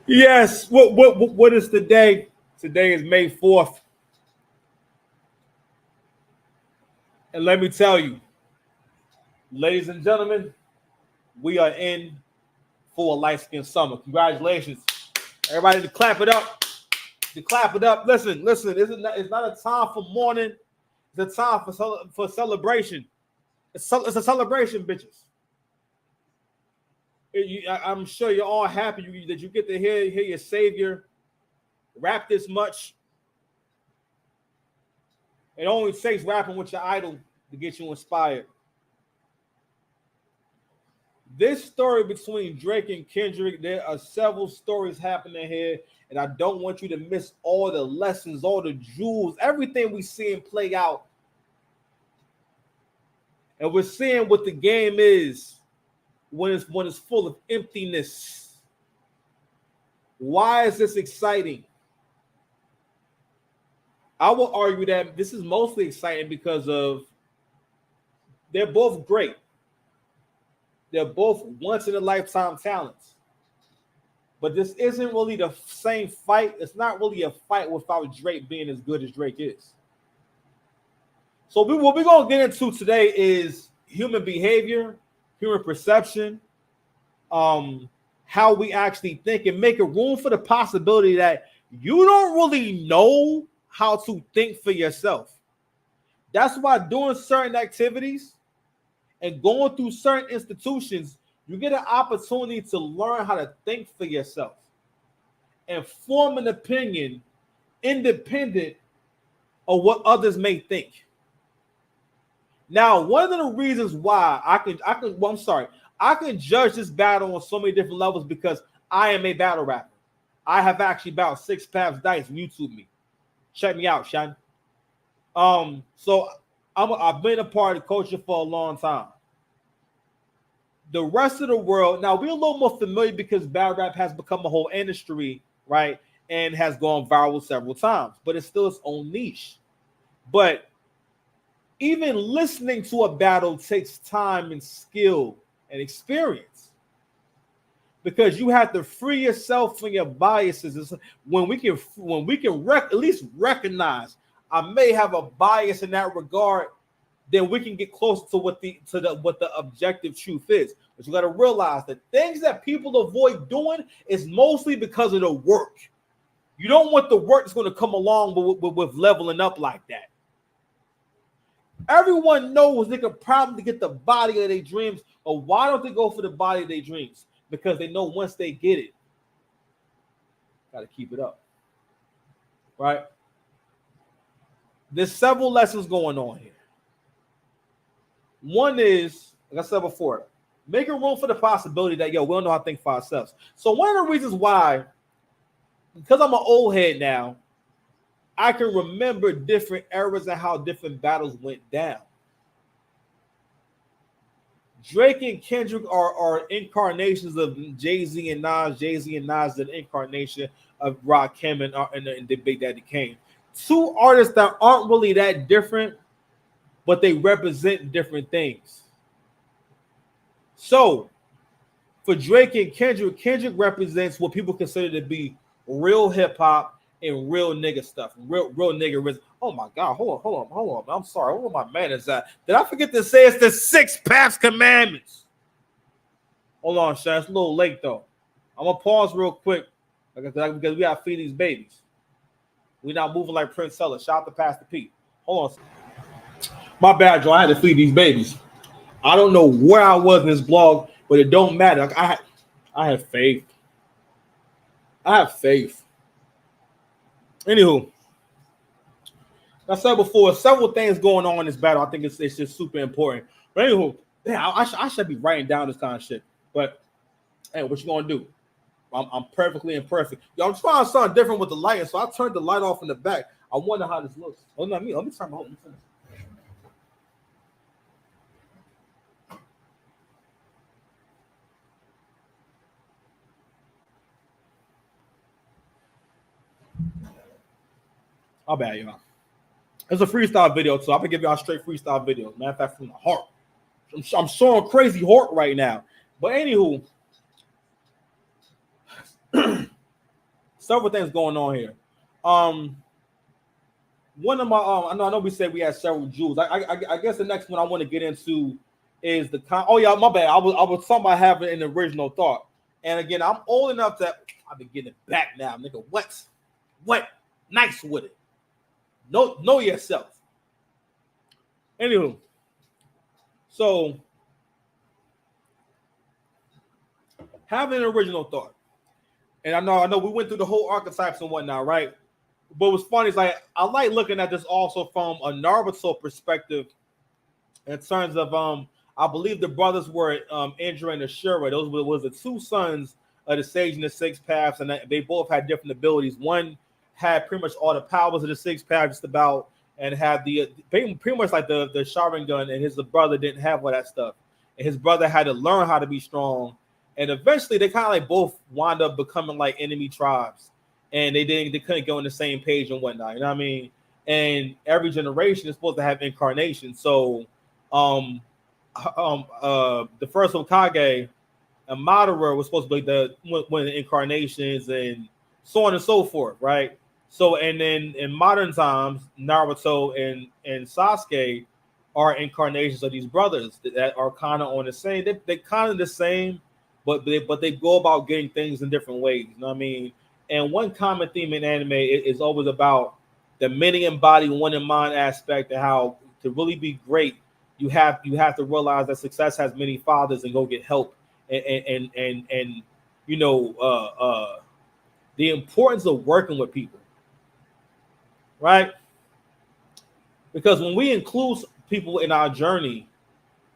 Yes. What is today? Today is May 4th. And let me tell you, ladies and gentlemen, we are in for a light skin summer. Congratulations. Everybody to clap it up. To clap it up. Listen. It's not a time for mourning. It's a time for celebration. It's a celebration, bitches. I'm sure you're all happy that you get to hear your Savior rap this much. It only takes rapping with your idol to get you inspired. This story between Drake and Kendrick, there are several stories happening here, and I don't want you to miss all the lessons, all the jewels, everything we see and play out. And we're seeing what the game is when it's full of emptiness. Why is this exciting? I will argue that this is mostly exciting because of they're both great. They're both once-in-a-lifetime talents. But this isn't really the same fight. It's not really a fight without Drake being as good as Drake is. So what we're going to get into today is human behavior, human perception, how we actually think, and make a room for the possibility that you don't really know how to think for yourself. That's why doing certain activities and going through certain institutions, you get an opportunity to learn how to think for yourself and form an opinion independent of what others may think. Now, one of the reasons why I can judge this battle on so many different levels because I am a battle rapper. I have actually battled 6 Paps Dice on YouTube me. Check me out, Sean. So I've been a part of culture for a long time. The rest of the world, now we're a little more familiar because battle rap has become a whole industry, right? And has gone viral several times, but it's still its own niche. But even listening to a battle takes time and skill and experience because you have to free yourself from your biases. When we can at least recognize I may have a bias in that regard, then we can get closer to what the objective truth is. But you got to realize that things that people avoid doing is mostly because of the work. You don't want the work that's going to come along with leveling up like that. Everyone knows they could probably get the body of their dreams, or why don't they go for the body of their dreams? Because they know once they get it, got to keep it up, right? There's several lessons going on here. One is, like I said before, making room for the possibility that, we don't know how to think for ourselves. So one of the reasons why, because I'm an old head now, I can remember different eras and how different battles went down. Drake and Kendrick are incarnations of Jay-Z and Nas. Jay-Z and Nas is an incarnation of Rakim and the Big Daddy Kane. Two artists that aren't really that different, but they represent different things. So, for Drake and Kendrick represents what people consider to be real hip-hop and real nigga stuff, real nigga. Oh my God, hold on. I'm sorry, where my man is at? Did I forget to say it's the 6 Paps Commandments? Hold on, Sean, it's a little late though. I'm gonna pause real quick because we gotta feed these babies. We're not moving like Prince Seller. Shout out to Pastor Pete. Hold on. My bad, Joe. I had to feed these babies. I don't know where I was in this blog, but it don't matter. I have faith. I have faith. Anywho, like I said before, several things going on in this battle. I think it's just super important. But anywho, I should be writing down this kind of shit. But hey, what you gonna do? I'm perfectly imperfect. I'm trying something different with the lighting, so I turned the light off in the back. I wonder how this looks. Oh, not me. Let me turn my home. How bad, y'all? It's a freestyle video, so I'm gonna give y'all straight freestyle videos. Matter of fact, from the heart. I'm showing crazy Hort right now. But anywho, several things going on here. One of my I know we said we had several jewels. I guess the next one I want to get into is the oh yeah, my bad. I was talking about having an original thought. And again, I'm old enough that I've been getting it back now, nigga. What? Nice with it. Know yourself. Anywho, so having an original thought. And I know we went through the whole archetypes and whatnot, right? But what's funny is like I like looking at this also from a Naruto perspective in terms of I believe the brothers were Indra and Ashura. Those was the two sons of the Sage and the Six Paths, and they both had different abilities. One had pretty much all the powers of the Six Paths just about, and had the pretty much like the Sharingan, and his brother didn't have all that stuff. And his brother had to learn how to be strong. And eventually they kind of like both wound up becoming like enemy tribes. And they couldn't go on the same page and whatnot. You know what I mean? And every generation is supposed to have incarnation. So the first Hokage, Madara was supposed to be one of the incarnations and so on and so forth, right? So and then in modern times, Naruto and Sasuke are incarnations of these brothers that are kind of on the same. They're kind of the same, but they go about getting things in different ways. You know what I mean? And one common theme in anime is always about the many embodied one in mind aspect, and how to really be great, you have to realize that success has many fathers and go get help, and you know the importance of working with people, right? Because when we include people in our journey,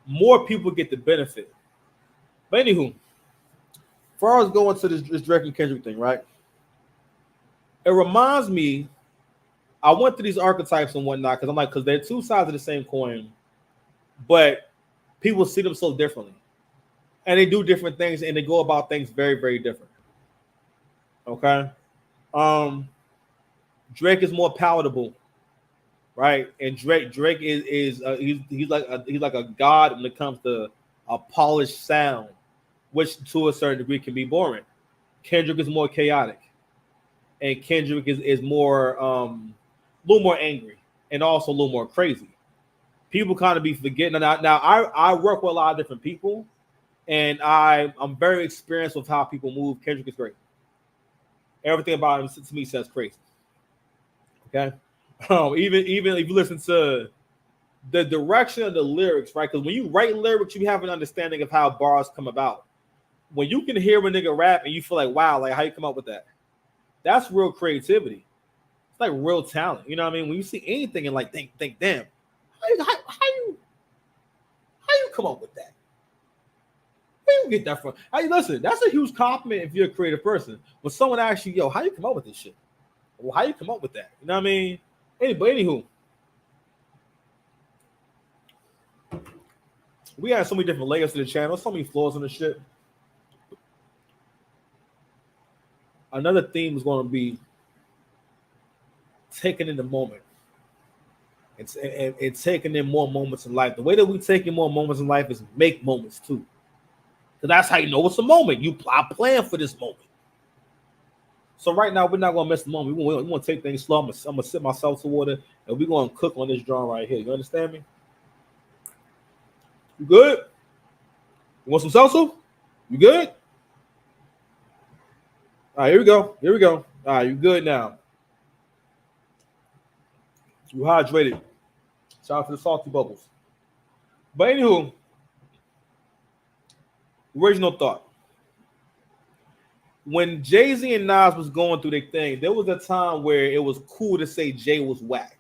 more people get the benefit. But anywho, before I was going to this Drake and Kendrick thing, right? It reminds me, I went through these archetypes and whatnot because they're two sides of the same coin, but people see them so differently, and they do different things, and they go about things very, very different. Okay, Drake is more palatable, right? And Drake is he's like a god when it comes to a polished sound, which to a certain degree can be boring. Kendrick is more chaotic. And Kendrick is more a little more angry and also a little more crazy. People kind of be forgetting. Now I work with a lot of different people, and I'm very experienced with how people move. Kendrick is great. Everything about him to me says crazy. Okay, even if you listen to the direction of the lyrics, right? Because when you write lyrics, you have an understanding of how bars come about. When you can hear a nigga rap and you feel like, wow, like how you come up with that? That's real creativity. It's like real talent. You know what I mean? When you see anything and like think, damn, how you come up with that? Where you get that from? Hey, listen, that's a huge compliment if you're a creative person. When someone asks you, yo, how you come up with this shit? Well, how you come up with that? You know what I mean? Anywho, we have so many different layers to the channel, so many flaws in the shit. Another theme is going to be taking in the moment. It's taking in more moments in life. The way that we take in more moments in life is make moments too. Because that's how you know it's a moment. I plan for this moment. So right now, we're not going to miss the moment. We want to take things slow. I'm going to sip my seltzer water, and we're going to cook on this drum right here. You understand me? You good? You want some salsa? You good? All right, here we go. All right, you good now. You hydrated. Shout out to the salty bubbles. But anywho, original thought. When Jay-Z and Nas was going through their thing, there was a time where it was cool to say Jay was whack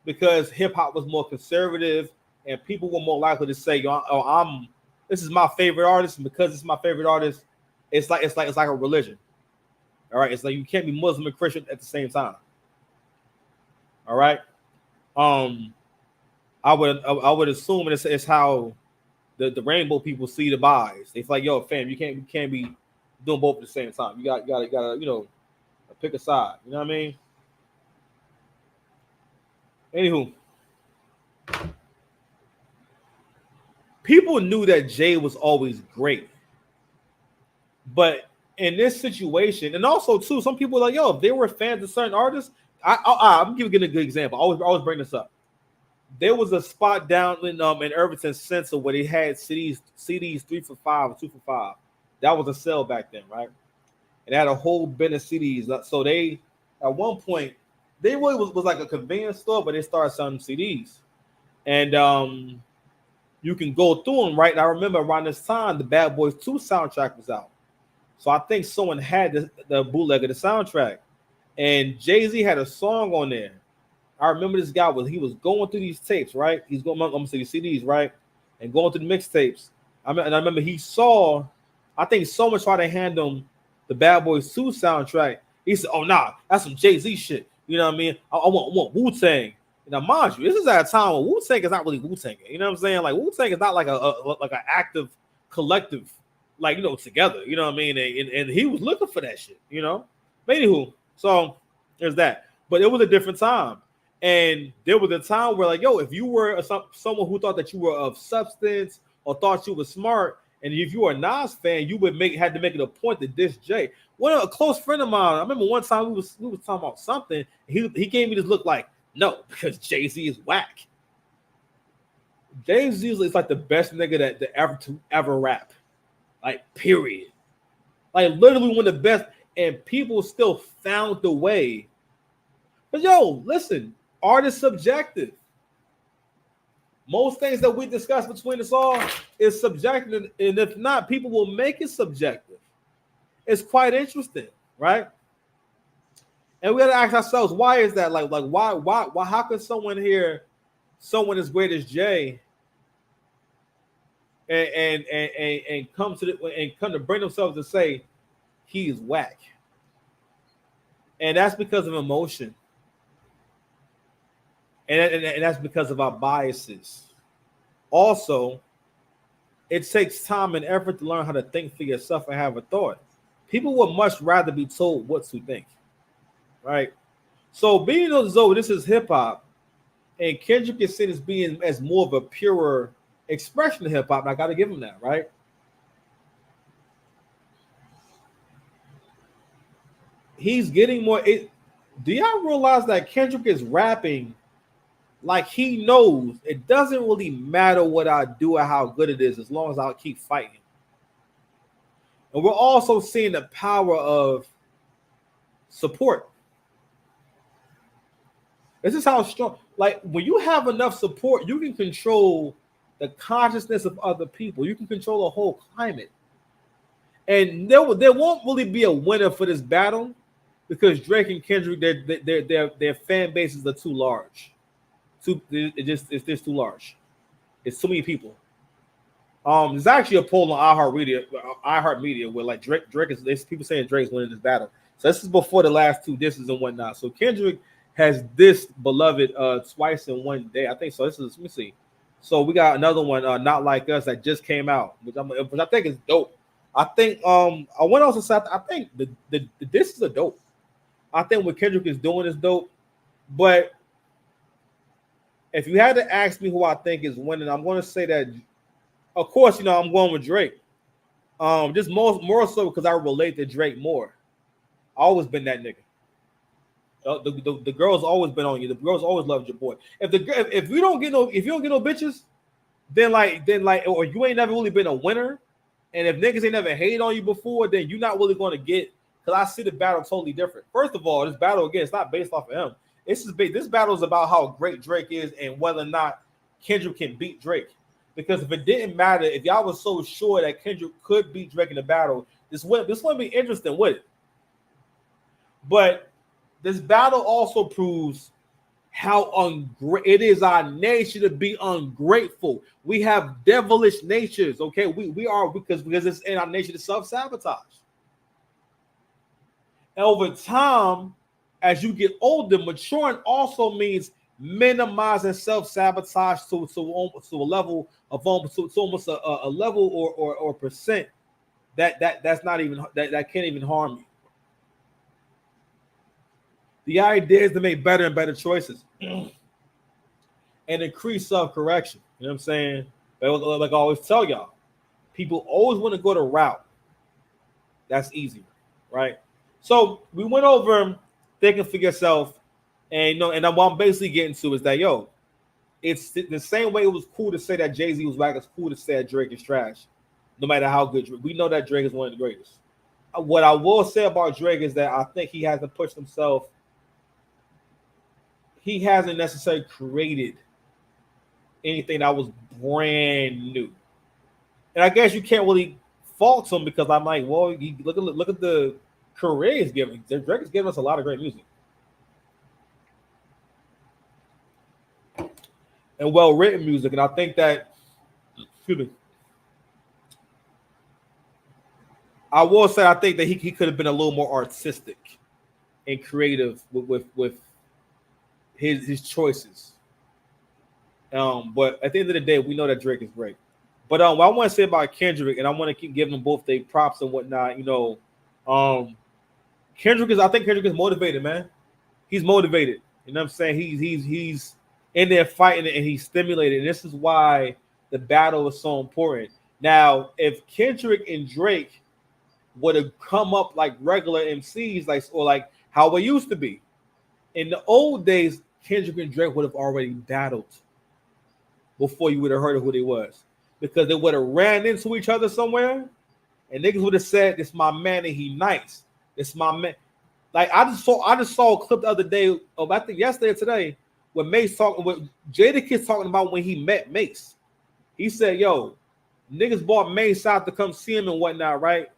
because hip-hop was more conservative and people were more likely to say, this is my favorite artist, and because it's my favorite artist, it's like a religion. All right, it's like you can't be Muslim and Christian at the same time. All right, I would assume it's how the rainbow people see the buys. It's like, yo, fam, you can't be doing both at the same time. You gotta pick a side. You know what I mean? Anywho, people knew that Jay was always great, but in this situation, and also too, some people were like, yo, if they were fans of certain artists, I'm giving a good example. I always bring this up. There was a spot down in Irvington Center where they had CDs 3 for $5 or 2 for $5. That was a sale back then, right? And they had a whole bin of CDs. So they, at one point, they really was like a convenience store, but they started selling CDs. And you can go through them, right? And I remember around this time, the Bad Boys 2 soundtrack was out. So I think someone had the bootleg of the soundtrack. And Jay-Z had a song on there. I remember this guy was going through these tapes, right? He's going through these CDs, right? And going through the mixtapes. I remember he saw, I think someone tried to hand him the Bad Boys 2 soundtrack. He said, oh, nah, that's some Jay-Z shit. You know what I mean? I want Wu-Tang. Now, mind you, this is at a time when Wu-Tang is not really Wu-Tang. You know what I'm saying? Like, Wu-Tang is not like an active collective, like, you know, together. You know what I mean? And he was looking for that shit, you know? But anywho, so there's that. But it was a different time. And there was a time where, like, yo, if you were someone who thought that you were of substance or thought you were smart, and if you were a Nas fan, you would had to make it a point to diss Jay. A close friend of mine, I remember one time we was talking about something. He gave me this look like, no, because Jay-Z is whack. Jay-Z is like the best nigga that ever rap. Like, period. Like, literally one of the best, and people still found the way. But yo, listen, art is subjective. Most things that we discuss between us all is subjective, and if not, people will make it subjective. It's quite interesting, right? And we got to ask ourselves, why is that? Like why? How can someone hear someone as great as Jay and come to bring themselves to say he is whack? And that's because of emotion. And that's because of our biases. Also, it takes time and effort to learn how to think for yourself and have a thought. People would much rather be told what to think, right? So being as though this is hip hop, and Kendrick is seen as being as more of a purer expression of hip hop, I got to give him that, right? He's getting more. Do y'all realize that Kendrick is rapping like he knows it doesn't really matter what I do or how good it is as long as I'll keep fighting? And we're also seeing the power of support. This is how strong, like when you have enough support, you can control the consciousness of other people. You can control the whole climate. And there won't really be a winner for this battle because Drake and Kendrick, their fan bases are too large. It's just too large. It's too many people. There's actually a poll on iHeartMedia where like Drake is people saying Drake's winning this battle. So this is before the last two disses and whatnot. So Kendrick has dissed Beloved twice in one day. I think so. Let me see. So we got another one, Not Like Us, that just came out, which I think is dope. I think I went also said I think the disses are dope. I think what Kendrick is doing is dope, but if you had to ask me who I think is winning, I'm going to say that, of course, you know, I'm going with Drake. Just more so because I relate to Drake more. I always been that nigga. The girl's always been on you. The girls always loved your boy. If you don't get no bitches, then or you ain't never really been a winner. And if niggas ain't never hated on you before, then you're not really going to get. Because I see the battle totally different. First of all, this battle again, it's not based off of him. This battle is about how great Drake is and whether or not Kendrick can beat Drake. Because if it didn't matter, if y'all was so sure that Kendrick could beat Drake in the battle, this wouldn't be interesting, would it? But this battle also proves how it is our nature to be ungrateful. We have devilish natures, okay? We are because it's in our nature to self-sabotage. And over time, as you get older, maturing also means minimizing self-sabotage to a level of almost a level or percent that's not even that can't even harm you. The idea is to make better and better choices and increase self-correction. You know what I'm saying? But like I always tell y'all, people always want to go the route that's easier, right? So we went over thinking for yourself, and and what I'm basically getting to is that it's the same way it was cool to say that Jay-Z was whack. It's cool to say that Drake is trash, no matter how good Drake. We know that Drake is one of the greatest. What I will say about Drake is that I think he hasn't pushed himself. He hasn't necessarily created anything that was brand new. And I guess you can't really fault him because I'm like, well, look at the career he's giving. Drake is giving us a lot of great music and well-written music, and I think that, excuse me, I will say I think that he could have been a little more artistic and creative with his choices. But at the end of the day, we know that Drake is great. But what I want to say about Kendrick, and I want to keep giving them both their props and whatnot, I think Kendrick is motivated, man. He's motivated. You know what I'm saying? He's in there fighting and he's stimulated. And this is why the battle is so important. Now, if Kendrick and Drake would have come up like regular MCs, like how it used to be, in the old days, Kendrick and Drake would have already battled before you would have heard of who they was. Because they would have ran into each other somewhere, and niggas would have said, "This my man, and he nice. This my man." Like I just saw a clip the other day, I think yesterday or today, when Mace talking with Jadakiss talking about when he met Mace. He said, "Yo, niggas bought Mace out to come see him and whatnot, right?"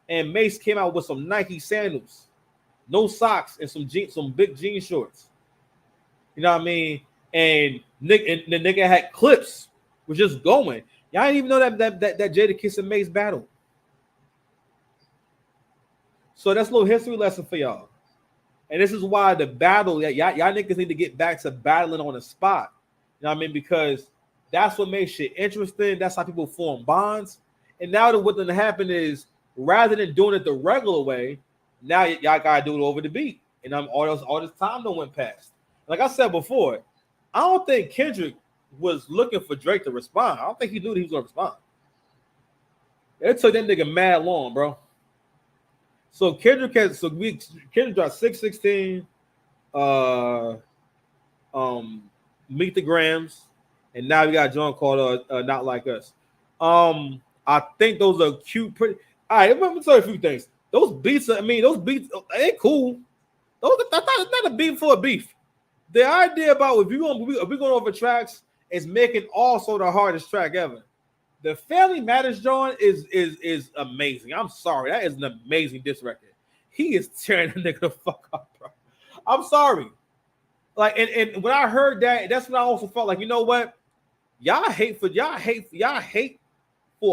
And Mace came out with some Nike sandals, no socks, and some big jean shorts. You know what I mean? And the nigga had clips, was just going. Y'all didn't even know that Jadakiss and Mace battle. So that's a little history lesson for y'all. And this is why the battle, y'all niggas need to get back to battling on the spot. You know what I mean? Because that's what makes shit interesting. That's how people form bonds. And now what's going to happen is, rather than doing it the regular way, now y'all got to do it over the beat. And all this time that went past. Like I said before, I don't think Kendrick was looking for Drake to respond. I don't think he knew that he was going to respond. It took that nigga mad long, bro. So Kendrick dropped 616, Meet the Grams, and now we got a joint called Not Like Us. I think those are cute. Pretty. All right, let me tell you a few things. Those beats, ain't cool. That's not a beef for a beef. The idea about if we're going over tracks is making also the hardest track ever. The Family Matters joint is amazing. I'm sorry, that is an amazing diss record. He is tearing the nigga the fuck up, bro. I'm sorry. Like, and when I heard that, that's when I also felt like, you know what? Y'all hate for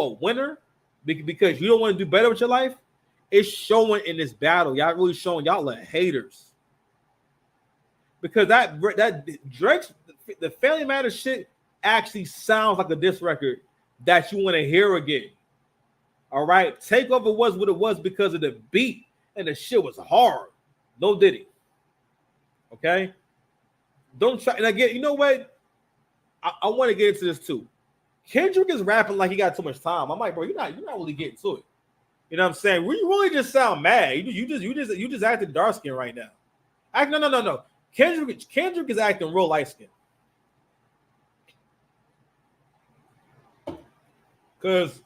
a winner because you don't want to do better with your life. It's showing in this battle. Y'all really showing y'all are haters. Because that Drake's the Family Matters shit actually sounds like a diss record that you want to hear again. All right, Takeover was what it was because of the beat and the shit was hard. No Diddy. Okay, don't try. And again, you know what? I want to get into this too. Kendrick is rapping like he got too much time. I'm like, bro, you're not really getting to it. You know what I'm saying? You really just sound mad. You just acting dark skin right now. No. Kendrick is acting real light skin. Because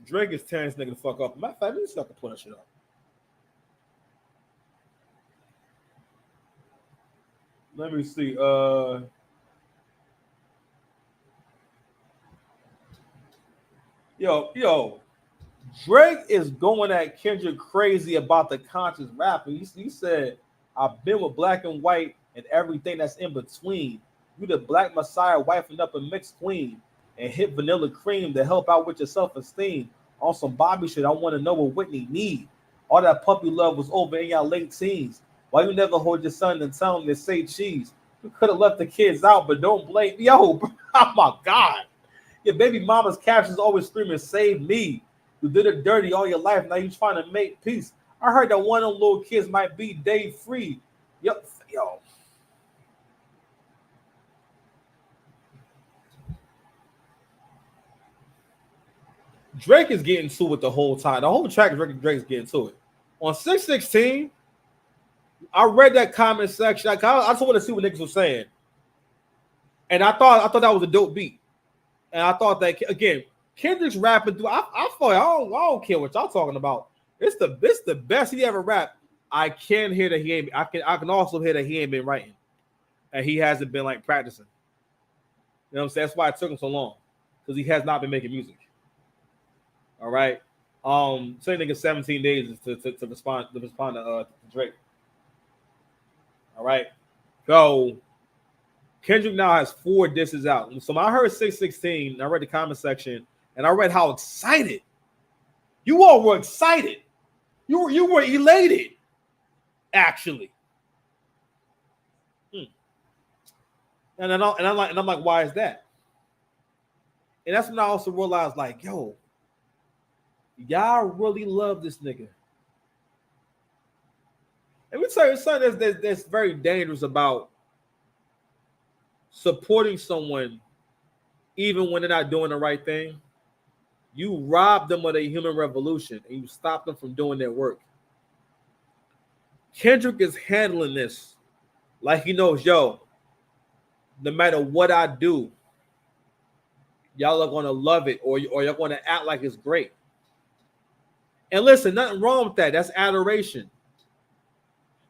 Drake is tearing this nigga the fuck up. Matter of fact, let me see if I can pull that shit up. Let me see. Yo. Drake is going at Kendrick crazy about the conscious rapper. He said, I've been with black and white and everything that's in between. You the black messiah wifing up a mixed queen and hit vanilla cream to help out with your self-esteem. On some Bobby shit, I want to know what Whitney need. All that puppy love was over in y'all late teens. Why you never hold your son and tell him to say cheese? You could have left the kids out, but don't blame. Yo, bro, oh my God. Your baby mama's captions always screaming, save me. You did it dirty all your life. Now you trying to make peace. I heard that one of them little kids might be day free. Yo. Drake is getting to it the whole time. The whole track, Drake's getting to it. On 616, I read that comment section. I just want to see what niggas were saying, and I thought that was a dope beat. And I thought that again, Kendrick's rapping through. I don't care what y'all talking about. It's the best he ever rapped. I can hear that he ain't. I can also hear that he ain't been writing, and he hasn't been like practicing. You know what I'm saying? That's why it took him so long, because he has not been making music. All right. Same thing in 17 days to respond to Drake. All right. So Kendrick now has 4 disses out. So when I heard 616, I read the comment section, and I read how excited you all were. Excited. You were elated, actually. And I'm like, why is that? And that's when I also realized, like, yo, y'all really love this nigga. Let me tell you something that's very dangerous about supporting someone even when they're not doing the right thing. You rob them of their human revolution and you stop them from doing their work. Kendrick is handling this like he knows, yo, no matter what I do, y'all are going to love it, or you're going to act like it's great. And listen, nothing wrong with that. That's adoration.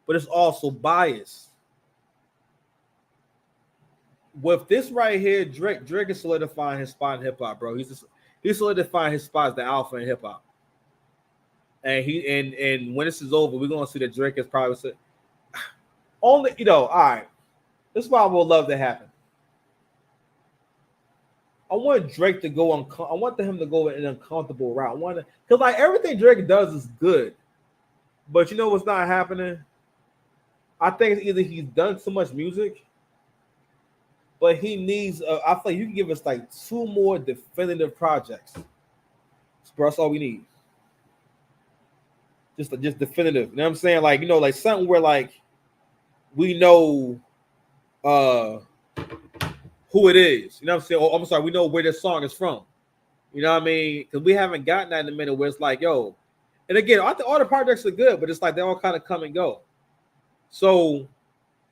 But it's also bias. With this right here, Drake is solidifying his spot in hip hop, bro. He's solidifying his spot as the alpha in hip hop. And when this is over, we're gonna see that Drake is probably only, all right. This is why I would love to happen. I want Drake to go on. I want him to go in an uncomfortable route. Because like everything Drake does is good, but you know what's not happening? I think it's either he's done so much music, but he needs. I feel like you can give us like 2 more definitive projects. That's all we need. Just definitive. You know what I'm saying? Like, like something where like we know who it is. You know what I'm saying? Oh, I'm sorry, we know where this song is from. You know what I mean? Because we haven't gotten that in a minute where it's like, yo. And again, I think all the projects are good, but it's like they all kind of come and go. So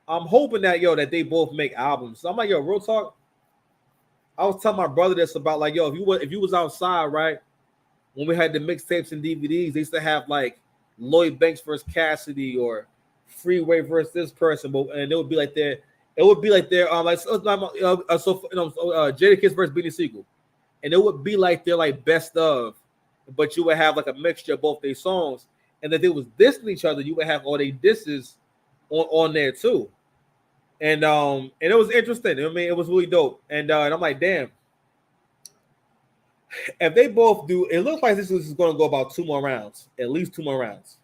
I'm hoping that, that they both make albums. So I'm like, yo, real talk. I was telling my brother this about like, yo, if you was outside, right, when we had the mixtapes and DVDs, they used to have like Lloyd Banks versus Cassidy or Freeway versus this person, and it would be like their Jadakiss versus Beanie Siegel, and it would be like their like best of, but you would have like a mixture of both their songs, and if they was dissing each other, you would have all their disses on there too, and it was interesting. I mean, it was really dope, and I'm like, damn. If they both do, it looks like this is going to go about 2 more rounds, at least 2 more rounds.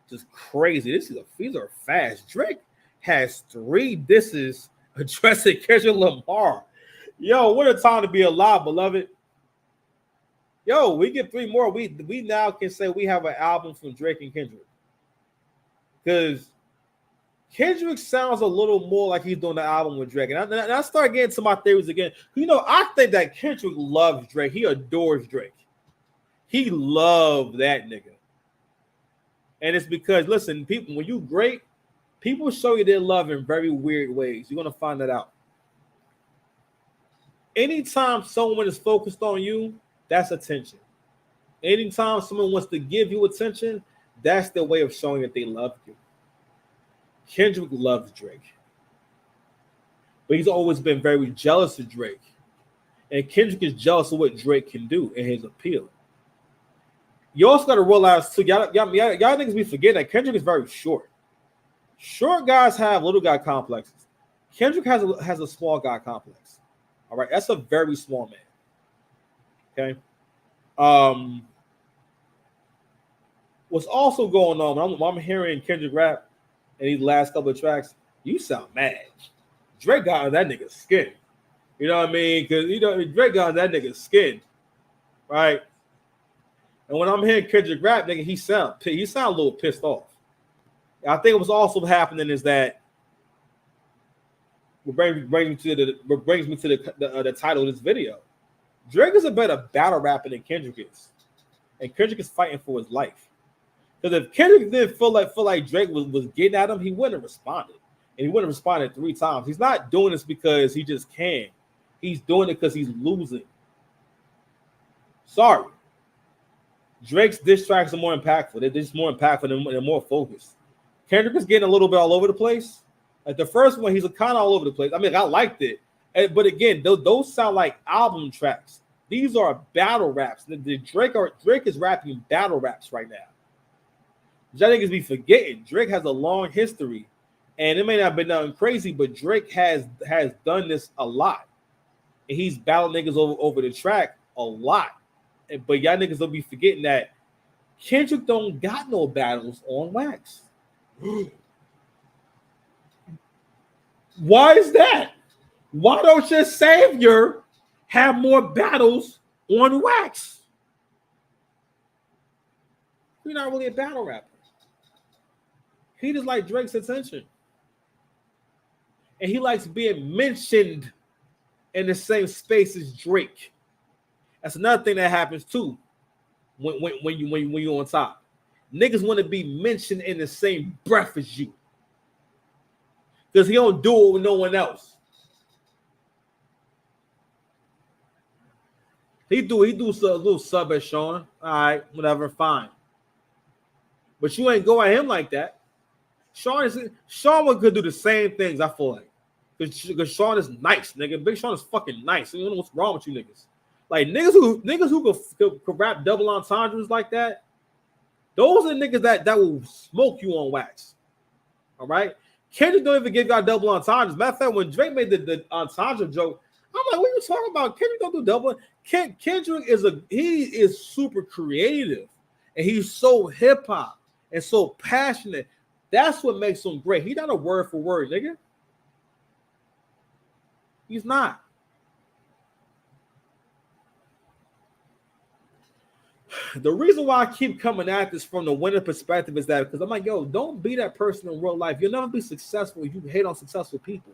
Just crazy. These are fast. Drake has 3 disses addressing Kendrick Lamar. Yo, what a time to be alive, beloved. Yo, we get 3 more. We now can say we have an album from Drake and Kendrick. Because Kendrick sounds a little more like he's doing the album with Drake. And I start getting to my theories again. I think that Kendrick loves Drake. He adores Drake. He loves that nigga. And it's because, listen, people, when you great, people show you their love in very weird ways. You're going to find that out. Anytime someone is focused on you, that's attention. Anytime someone wants to give you attention, that's their way of showing that they love you. Kendrick loves Drake. But he's always been very jealous of Drake. And Kendrick is jealous of what Drake can do and his appeal. You also got to realize, too, y'all niggas be forgetting that Kendrick is very short. Short guys have little guy complexes. Kendrick has a small guy complex. All right, that's a very small man. Okay. What's also going on when I'm hearing Kendrick rap in these last couple of tracks, you sound mad. Drake got on that nigga's skin. You know what I mean? Because Drake got on that nigga's skin, right? And when I'm hearing Kendrick rap, nigga, he sound a little pissed off. I think what's also happening is that what brings me to the title of this video. Drake is a better battle rapper than Kendrick is, and Kendrick is fighting for his life. Because if Kendrick didn't feel like Drake was getting at him, he wouldn't have responded, and he wouldn't have responded 3 times. He's not doing this because he just can. He's doing it because he's losing. Sorry. Drake's diss tracks are more impactful. They're just more impactful and they're more focused. Kendrick is getting a little bit all over the place. Like the first one, he's kind of all over the place. I mean, I liked it. But again, those sound like album tracks. These are battle raps. Drake is rapping battle raps right now. Which I think is be forgetting. Drake has a long history. And it may not have been nothing crazy, but Drake has done this a lot. And he's battled niggas over the track a lot. But y'all niggas will be forgetting that Kendrick don't got no battles on wax. Why is that? Why don't your savior have more battles on wax? You're not really a battle rapper. He just like Drake's attention. And he likes being mentioned in the same space as Drake. That's another thing that happens too when you're on top. Niggas want to be mentioned in the same breath as you. Because he don't do it with no one else. He do a little sub at Sean. All right, whatever, fine. But you ain't go at him like that. Sean could do the same things, I feel like. Because Sean is nice, nigga. Big Sean is fucking nice. You don't know what's wrong with you niggas. Like niggas who could rap double entendres like that, those are the niggas that will smoke you on wax. All right? Kendrick don't even give y'all double entendres. Matter of fact, when Drake made the entendre joke, I'm like, what are you talking about? Kendrick don't do double. Kendrick is super creative, and he's so hip hop and so passionate. That's what makes him great. He's not a word for word, nigga. He's not. The reason why I keep coming at this from the winner perspective is that because I'm like, yo, don't be that person in real life. You'll never be successful if you hate on successful people.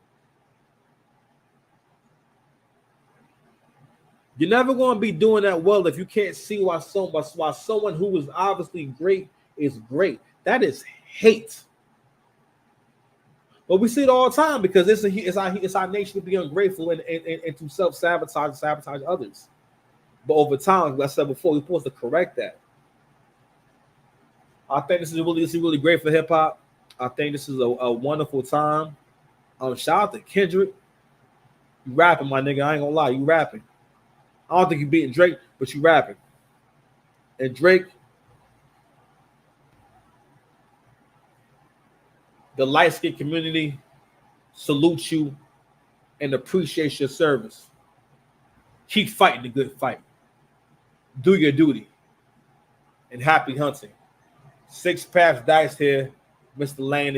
You're never going to be doing that well if you can't see why someone who is obviously great is great. That is hate. But we see it all the time because it's our nature to be ungrateful and to self-sabotage and sabotage others. But over time, like I said before, we're supposed to correct that. I think this is really great for hip hop. I think this is a wonderful time. Shout out to Kendrick. You rapping, my nigga. I ain't gonna lie, you rapping. I don't think you beating Drake, but you rapping. And Drake, the light-skinned community salutes you and appreciates your service. Keep fighting the good fight. Do your duty. And happy hunting. 6 Paths Dice here, Mr. Lane.